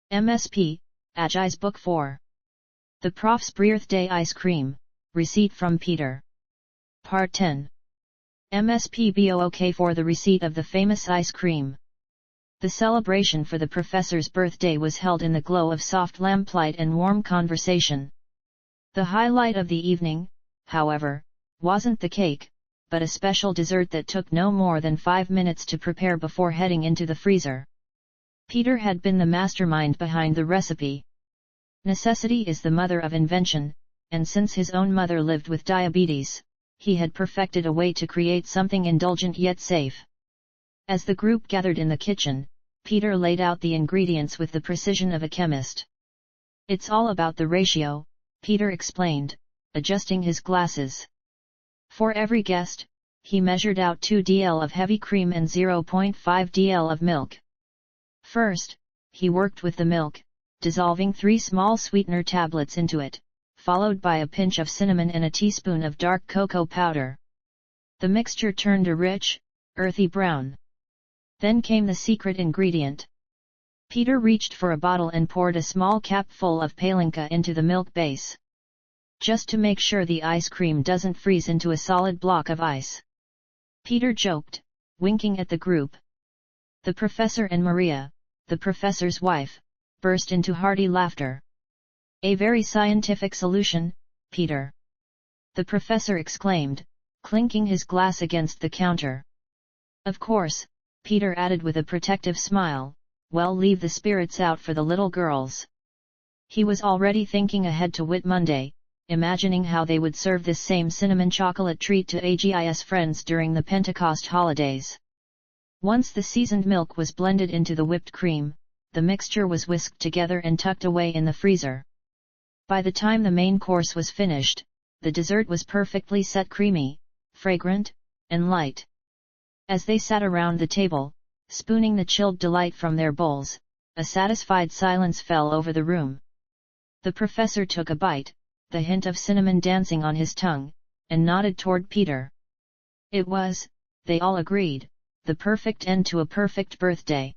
MSP, Agi's Book 4. The Prof's Birthday Ice Cream, Receipt from Peter. Part 10. MSP BOOK for the receipt of the famous ice cream. The celebration for the professor's birthday was held in the glow of soft lamplight and warm conversation. The highlight of the evening, however, wasn't the cake, but a special dessert that took no more than 5 minutes to prepare before heading into the freezer. Peter had been the mastermind behind the recipe. Necessity is the mother of invention, and since his own mother lived with diabetes, he had perfected a way to create something indulgent yet safe. As the group gathered in the kitchen, Peter laid out the ingredients with the precision of a chemist. "It's all about the ratio," Peter explained, adjusting his glasses. For every guest, he measured out 2 dl of heavy cream and 0.5 dl of milk. First, he worked with the milk, dissolving 3 small sweetener tablets into it, followed by a pinch of cinnamon and a teaspoon of dark cocoa powder. The mixture turned a rich, earthy brown. Then came the secret ingredient. Peter reached for a bottle and poured a small cap full of palinka into the milk base. Just to make sure the ice cream doesn't freeze into a solid block of ice. Peter joked, winking at the group. The professor and Maria, the professor's wife, burst into hearty laughter. "A very scientific solution, Peter," the professor exclaimed, clinking his glass against the counter. "Of course," Peter added with a protective smile, "well, leave the spirits out for the little girls." He was already thinking ahead to Whit Monday, imagining how they would serve this same cinnamon chocolate treat to AGI's friends during the Pentecost holidays. Once the seasoned milk was blended into the whipped cream, the mixture was whisked together and tucked away in the freezer. By the time the main course was finished, the dessert was perfectly set, creamy, fragrant, and light. As they sat around the table, spooning the chilled delight from their bowls, a satisfied silence fell over the room. The professor took a bite, the hint of cinnamon dancing on his tongue, and nodded toward Peter. It was, they all agreed, the perfect end to a perfect birthday.